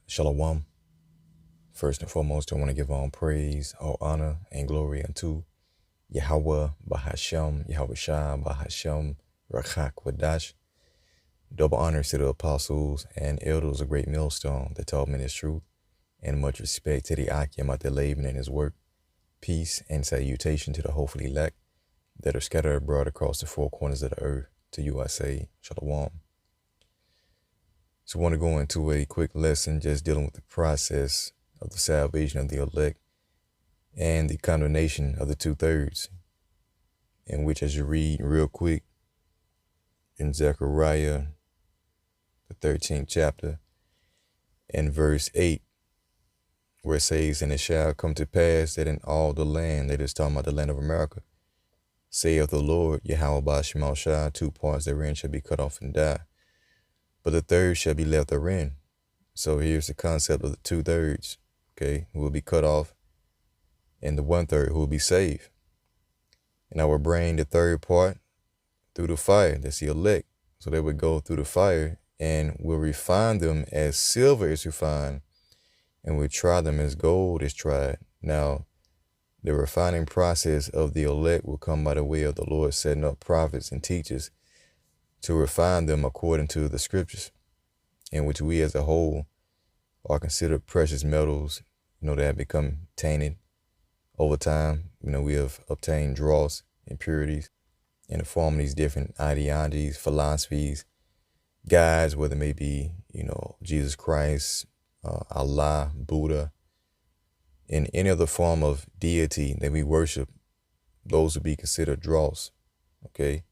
Shalom. First and foremost, I want to give all praise, all honor, and glory unto Yahweh Bahashem, Yahweh Shah Bahashem, Rachak Wadash. Double honors to the apostles and elders of Great Millstone that taught me this truth, and much respect to the Akim out there labing in his work. Peace and salutation to the hopefully elect that are scattered abroad across the four corners of the earth. To you I say, Shalom. So I want to go into a quick lesson just dealing with the process of the salvation of the elect and the condemnation of the 2/3, in which, as you read real quick in Zechariah, the 13th chapter, and verse 8, where it says, "And it shall come to pass that in all the land," that is talking about the land of America, "saith the Lord, Yahweh Ba'ashmal Shah, 2 parts therein shall be cut off and die, but the third shall be left therein." So here's the concept of the 2/3, okay, who will be cut off, and the 1/3 who will be saved. "And I will bring the third part through the fire," that's the elect. So they would go through the fire and will refine them as silver is refined, and will try them as gold is tried. Now, the refining process of the elect will come by the way of the Lord setting up prophets and teachers to refine them according to the scriptures, in which we as a whole are considered precious metals, that have become tainted over time. We have obtained dross, impurities, in the form of these different ideologies, philosophies, guides, whether it may be, Jesus Christ, Allah, Buddha, in any other form of deity that we worship, those would be considered dross, okay?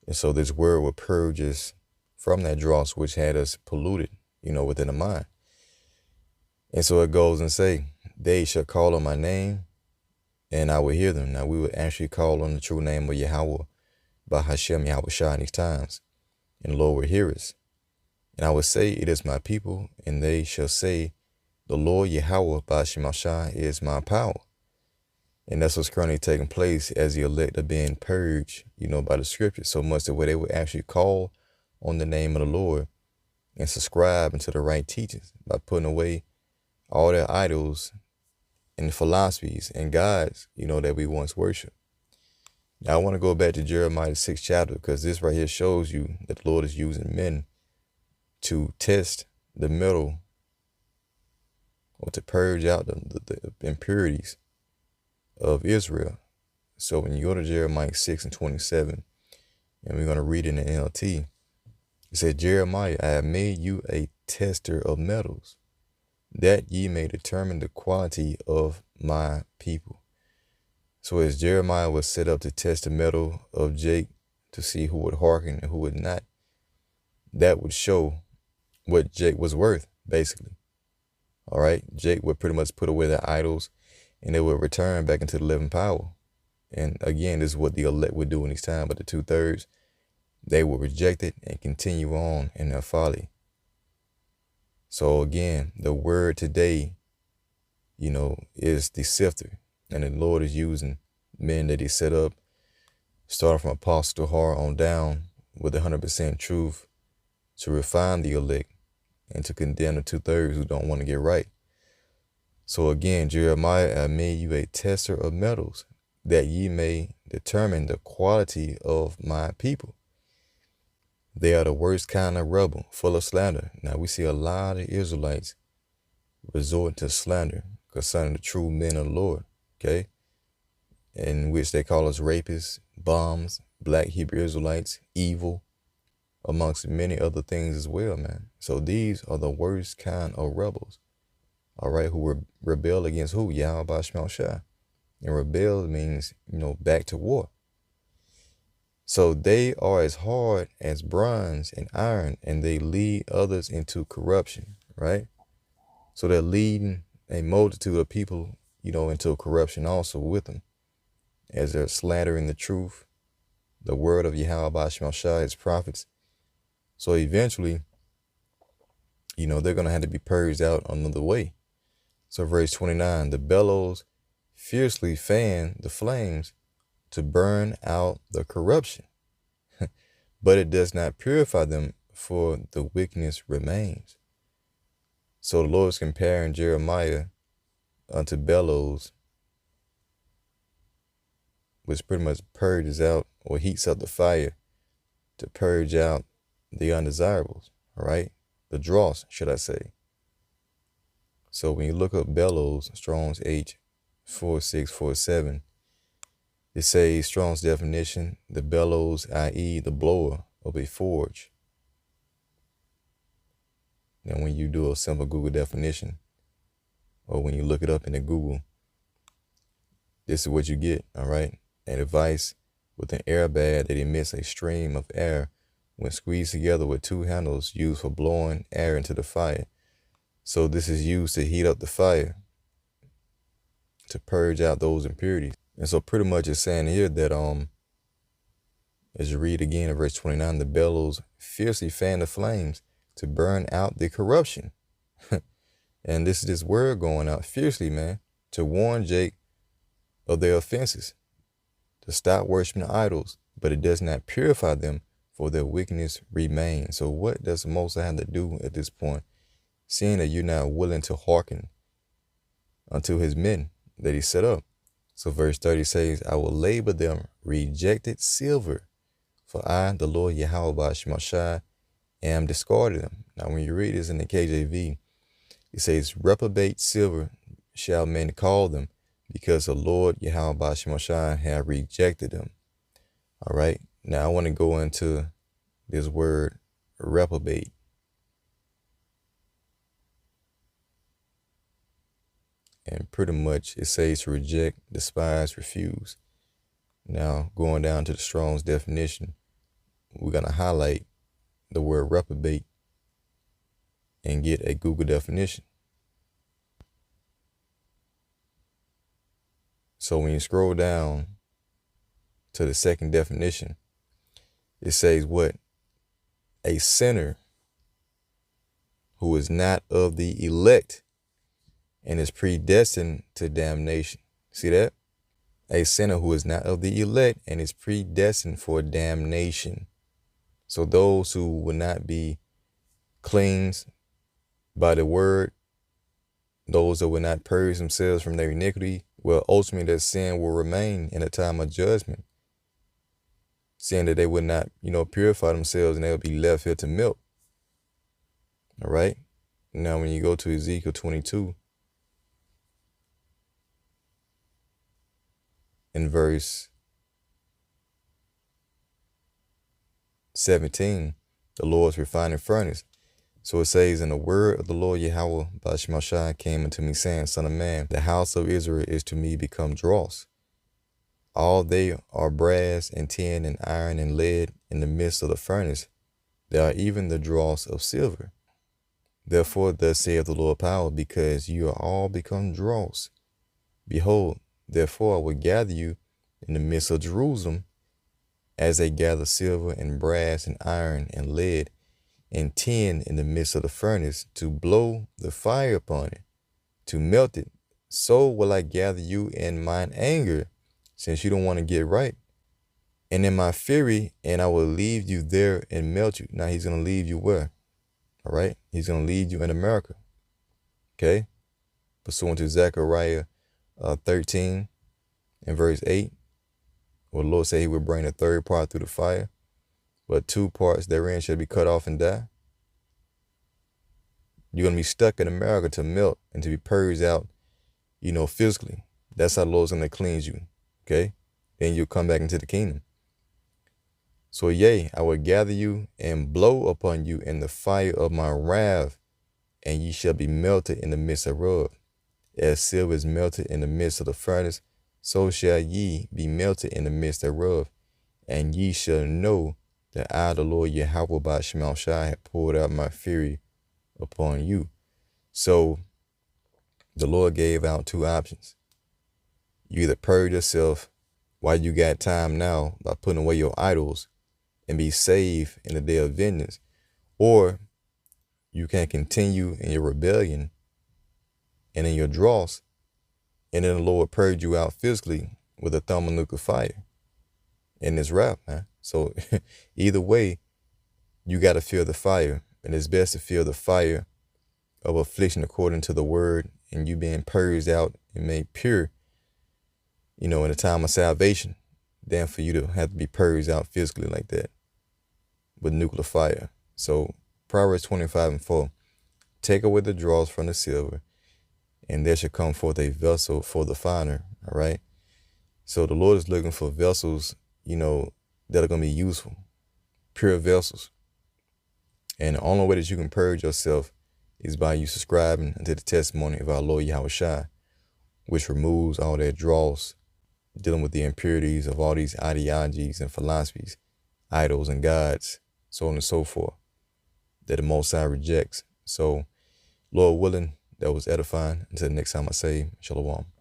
And so this word will purge us from that dross which had us polluted, within the mind. And so it goes and say, "They shall call on my name, and I will hear them." Now we would actually call on the true name of Yahweh, Bahashem, Yahweh Shah in these times, and the Lord will hear us. "And I will say, it is my people, and they shall say, the Lord Yahweh, Bahashem Shah, is my power." And that's what's currently taking place as the elect are being purged, by the scriptures, so much that where they would actually call on the name of the Lord and subscribe into the right teachings by putting away all their idols and philosophies and gods, that we once worshiped. Now, I want to go back to Jeremiah, the 6th chapter, because this right here shows you that the Lord is using men to test the metal, or to purge out the impurities of Israel. So when you go to Jeremiah 6 and 27, and we're going to read it in the NLT, it said, "Jeremiah, I have made you a tester of metals, that ye may determine the quality of my people." So as Jeremiah was set up to test the metal of Jake to see who would hearken and who would not, that would show what Jake was worth, basically. All right, Jake would pretty much put away their idols, and they would return back into the living power. And again, this is what the elect would do in these times, but the 2/3, they will reject it and continue on in their folly. So again, the word today, is the sifter, and the Lord is using men that he set up, starting from Apostle Har on down, with 100% truth, to refine the elect and to condemn the 2/3 who don't want to get right. So again, Jeremiah, I made you a tester of metals, that ye may determine the quality of my people. They are the worst kind of rebel, full of slander. Now we see a lot of Israelites resort to slander concerning the true men of the Lord, okay? In which they call us rapists, bums, black Hebrew Israelites, evil, amongst many other things as well, man. So these are the worst kind of rebels, all right, who rebel against who? Yahweh Ba'ashmal Shah. And rebel means, back to war. So they are as hard as bronze and iron, and they lead others into corruption, right? So they're leading a multitude of people, into corruption also with them, as they're slandering the truth, the word of Yahweh Ba'ashmal Shah, his prophets. So eventually, they're going to have to be purged out another way. So verse 29, "The bellows fiercely fan the flames to burn out the corruption, but it does not purify them, for the wickedness remains." So the Lord is comparing Jeremiah unto bellows, which pretty much purges out or heats up the fire to purge out the undesirables, all right? The dross, should I say. So when you look up bellows, Strong's H4647, it says Strong's definition, the bellows, i.e. the blower of a forge. Now when you do a simple Google definition, or when you look it up in the Google, this is what you get, all right? A device with an air bag that emits a stream of air when squeezed together with two handles used for blowing air into the fire. So this is used to heat up the fire to purge out those impurities. And so pretty much it's saying here that as you read again in verse 29, the bellows fiercely fan the flames to burn out the corruption. And this is this word going out fiercely, man, to warn Jake of their offenses, to stop worshiping idols, but it does not purify them, for their wickedness remains. So what does the Most High have to do at this point, seeing that you're not willing to hearken unto his men that he set up? So verse 30 says, I will labor them rejected silver, for I, the Lord Yahweh Shemashai, am discarded them. Now when you read this in the KJV, it says, reprobate silver shall men call them, because the Lord Yahweh Shemashai have rejected them. All right. Now I want to go into this word reprobate. And pretty much it says to reject, despise, refuse. Now going down to the Strong's definition, we're going to highlight the word reprobate and get a Google definition. So when you scroll down to the second definition, it says what? A sinner who is not of the elect and is predestined to damnation. See that? A sinner who is not of the elect and is predestined for damnation. So those who will not be cleansed by the word, those that will not purge themselves from their iniquity, well, ultimately that sin will remain in a time of judgment, saying that they would not, purify themselves and they'll be left here to melt. All right. Now, when you go to Ezekiel 22, in verse 17, the Lord's refining furnace. So it says, and the word of the Lord Yahweh Shemashai came unto me, saying, Son of man, the house of Israel is to me become dross. All they are brass and tin and iron and lead in the midst of the furnace. They are even the dross of silver. Therefore, thus saith the Lord power, because you are all become dross. Behold, therefore I will gather you in the midst of Jerusalem, as they gather silver and brass and iron and lead and tin in the midst of the furnace, to blow the fire upon it, to melt it. So will I gather you in mine anger, since you don't want to get right, and in my fury, and I will leave you there and melt you. Now he's going to leave you where? All right. He's going to leave you in America. Okay. Pursuant to Zechariah 13 and verse 8, where the Lord said he would bring the third part through the fire, but two parts therein shall be cut off and die. You're going to be stuck in America to melt and to be purged out, physically. That's how the Lord's going to cleanse you. Okay. Then you'll come back into the kingdom. So yea, I will gather you and blow upon you in the fire of my wrath, and ye shall be melted in the midst thereof. As silver is melted in the midst of the furnace, so shall ye be melted in the midst thereof. And ye shall know that I, the Lord Yahweh by Shemashai, have poured out my fury upon you. So the Lord gave out two options. You either purge yourself while you got time now by putting away your idols and be saved in the day of vengeance, or you can continue in your rebellion and in your dross, and then the Lord purge you out physically with a thermonuclear fire in this wrath, man. So either way, you got to feel the fire, and it's best to feel the fire of affliction according to the word, and you being purged out and made pure, in the time of salvation, than for you to have to be purged out physically like that with nuclear fire. So Proverbs 25:4, take away the dross from the silver, and there shall come forth a vessel for the finer. All right. So the Lord is looking for vessels, that are going to be useful, pure vessels. And the only way that you can purge yourself is by you subscribing to the testimony of our Lord Yahweh Shai, which removes all that dross, dealing with the impurities of all these ideologies and philosophies, idols and gods, so on and so forth, that the Most High rejects. So, Lord willing, that was edifying. Until the next time I say, Shalom.